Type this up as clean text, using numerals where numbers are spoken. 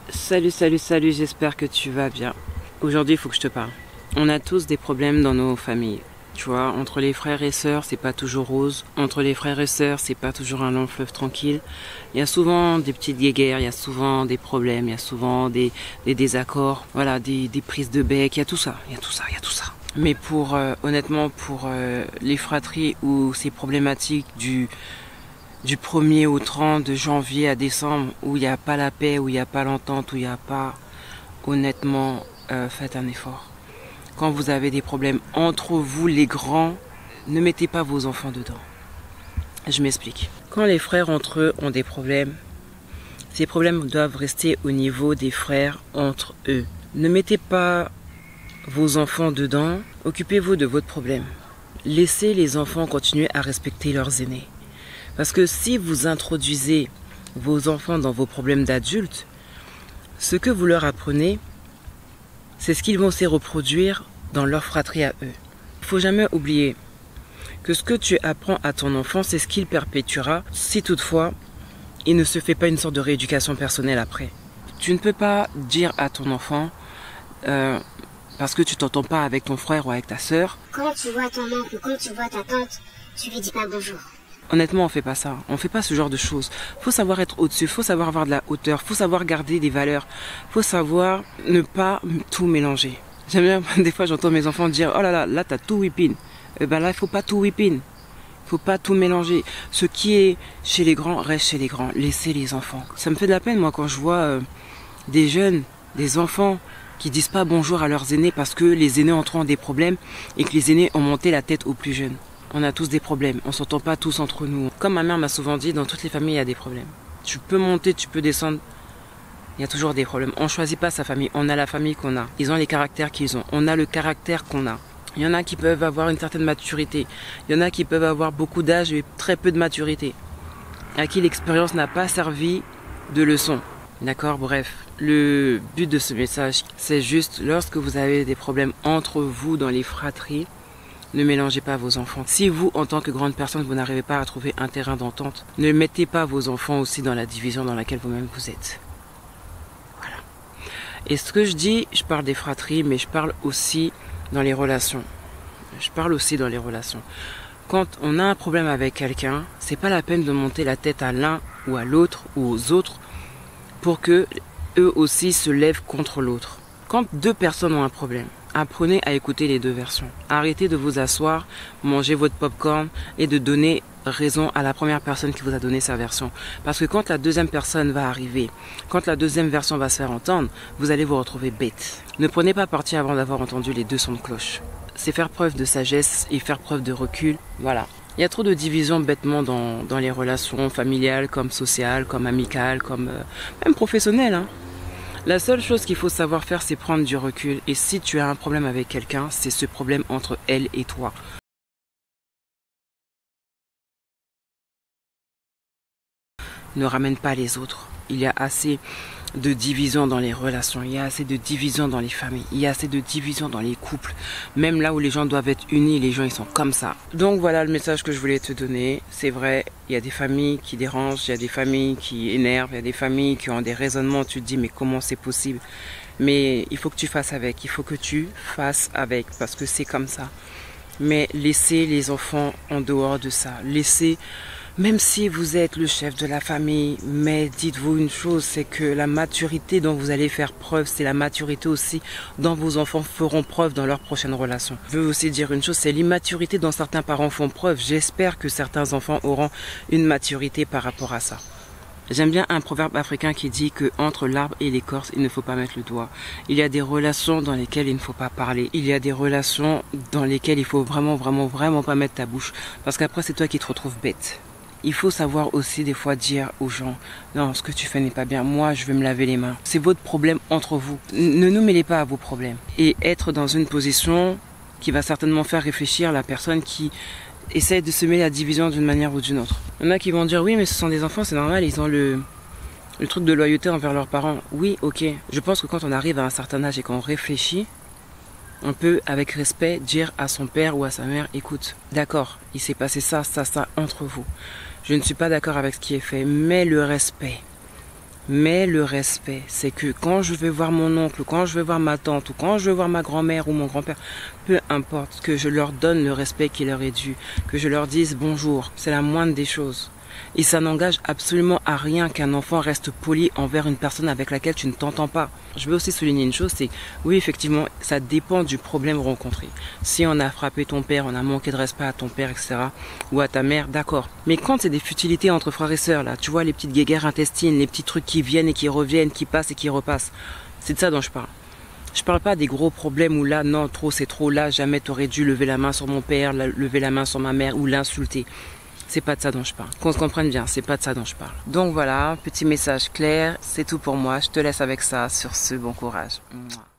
Salut, salut, salut, j'espère que tu vas bien. Aujourd'hui, il faut que je te parle. On a tous des problèmes dans nos familles. Tu vois, entre les frères et sœurs, c'est pas toujours rose. Entre les frères et sœurs, c'est pas toujours un long fleuve tranquille. Il y a souvent des petites guéguerres, il y a souvent des problèmes, il y a souvent des désaccords, voilà, des prises de bec, il y a tout ça, il y a tout ça, il y a tout ça. Mais honnêtement, pour les fratries où c'est problématique du 1er au 30, de janvier à décembre, où il n'y a pas la paix, où il n'y a pas l'entente, où il n'y a pas, honnêtement, faites un effort. Quand vous avez des problèmes entre vous, les grands, ne mettez pas vos enfants dedans. Je m'explique. Quand les frères entre eux ont des problèmes, ces problèmes doivent rester au niveau des frères entre eux. Ne mettez pas vos enfants dedans, occupez-vous de votre problème. Laissez les enfants continuer à respecter leurs aînés. Parce que si vous introduisez vos enfants dans vos problèmes d'adultes, ce que vous leur apprenez, c'est ce qu'ils vont se reproduire dans leur fratrie à eux. Il ne faut jamais oublier que ce que tu apprends à ton enfant, c'est ce qu'il perpétuera si toutefois il ne se fait pas une sorte de rééducation personnelle après. Tu ne peux pas dire à ton enfant, parce que tu t'entends pas avec ton frère ou avec ta sœur, quand tu vois ton oncle ou quand tu vois ta tante, tu lui dis pas bonjour. Honnêtement, on fait pas ça. On fait pas ce genre de choses. Faut savoir être au-dessus, faut savoir avoir de la hauteur, faut savoir garder des valeurs, faut savoir ne pas tout mélanger. J'aime bien, des fois j'entends mes enfants dire « Oh là là, là t'as tout whipping ». Ben là, il faut pas tout whipping. Il faut pas tout mélanger. Ce qui est chez les grands reste chez les grands. Laissez les enfants. Ça me fait de la peine, moi, quand je vois des jeunes, des enfants qui disent pas bonjour à leurs aînés parce que les aînés ont des problèmes et que les aînés ont monté la tête aux plus jeunes. On a tous des problèmes, on s'entend pas tous entre nous. Comme ma mère m'a souvent dit, dans toutes les familles, il y a des problèmes. Tu peux monter, tu peux descendre, il y a toujours des problèmes. On choisit pas sa famille, on a la famille qu'on a. Ils ont les caractères qu'ils ont, on a le caractère qu'on a. Il y en a qui peuvent avoir une certaine maturité, il y en a qui peuvent avoir beaucoup d'âge et très peu de maturité, à qui l'expérience n'a pas servi de leçon. D'accord, bref. Le but de ce message, c'est juste, lorsque vous avez des problèmes entre vous dans les fratries, ne mélangez pas vos enfants. Si vous, en tant que grande personne, vous n'arrivez pas à trouver un terrain d'entente, ne mettez pas vos enfants aussi dans la division dans laquelle vous-même vous êtes. Voilà. Et ce que je dis, je parle des fratries, mais je parle aussi dans les relations. Je parle aussi dans les relations. Quand on a un problème avec quelqu'un, c'est pas la peine de monter la tête à l'un ou à l'autre ou aux autres pour que eux aussi se lèvent contre l'autre. Quand deux personnes ont un problème, apprenez à écouter les deux versions. Arrêtez de vous asseoir, manger votre popcorn et de donner raison à la première personne qui vous a donné sa version. Parce que quand la deuxième personne va arriver, quand la deuxième version va se faire entendre, vous allez vous retrouver bête. Ne prenez pas parti avant d'avoir entendu les deux sons de cloche. C'est faire preuve de sagesse et faire preuve de recul. Voilà. Il y a trop de divisions bêtement dans les relations familiales, comme sociales, comme amicales, comme même professionnelles, hein. La seule chose qu'il faut savoir faire, c'est prendre du recul. Et si tu as un problème avec quelqu'un, c'est ce problème entre elle et toi. Ne ramène pas les autres. Il y a assez de division dans les relations, il y a assez de division dans les familles, il y a assez de division dans les couples. Même là où les gens doivent être unis, les gens ils sont comme ça. Donc voilà le message que je voulais te donner. C'est vrai, il y a des familles qui dérangent, il y a des familles qui énervent, il y a des familles qui ont des raisonnements, tu te dis mais comment c'est possible? Mais il faut que tu fasses avec, il faut que tu fasses avec parce que c'est comme ça. Mais laissez les enfants en dehors de ça, laissez... Même si vous êtes le chef de la famille, mais dites-vous une chose, c'est que la maturité dont vous allez faire preuve, c'est la maturité aussi dont vos enfants feront preuve dans leur prochaine relation. Je veux aussi dire une chose, c'est l'immaturité dont certains parents font preuve. J'espère que certains enfants auront une maturité par rapport à ça. J'aime bien un proverbe africain qui dit que entre l'arbre et l'écorce, il ne faut pas mettre le doigt. Il y a des relations dans lesquelles il ne faut pas parler. Il y a des relations dans lesquelles il faut vraiment pas mettre ta bouche. Parce qu'après, c'est toi qui te retrouves bête. Il faut savoir aussi des fois dire aux gens « Non, ce que tu fais n'est pas bien, moi je vais me laver les mains ». C'est votre problème entre vous. Ne nous mêlez pas à vos problèmes. Et être dans une position qui va certainement faire réfléchir la personne qui essaie de semer la division d'une manière ou d'une autre. Il y en a qui vont dire « Oui, mais ce sont des enfants, c'est normal, ils ont le truc de loyauté envers leurs parents ». Oui, ok. Je pense que quand on arrive à un certain âge et qu'on réfléchit, on peut, avec respect, dire à son père ou à sa mère « Écoute, d'accord, il s'est passé ça, ça, ça entre vous. Je ne suis pas d'accord avec ce qui est fait, mais le respect Mais le respect, c'est que quand je vais voir mon oncle, quand je vais voir ma tante, ou quand je vais voir ma grand-mère ou mon grand-père, peu importe, que je leur donne le respect qui leur est dû, que je leur dise bonjour, c'est la moindre des choses. Et ça n'engage absolument à rien qu'un enfant reste poli envers une personne avec laquelle tu ne t'entends pas. Je veux aussi souligner une chose, c'est oui, effectivement, ça dépend du problème rencontré. Si on a frappé ton père, on a manqué de respect à ton père, etc., ou à ta mère, d'accord. Mais quand c'est des futilités entre frères et sœurs, là, tu vois, les petites guéguerres intestines, les petits trucs qui viennent et qui reviennent, qui passent et qui repassent, c'est de ça dont je parle. Je parle pas des gros problèmes où là, non, trop c'est trop, là, jamais t'aurais dû lever la main sur mon père, lever la main sur ma mère ou l'insulter. C'est pas de ça dont je parle. Qu'on se comprenne bien, c'est pas de ça dont je parle. Donc voilà, petit message clair, c'est tout pour moi. Je te laisse avec ça. Sur ce, bon courage. Mouah.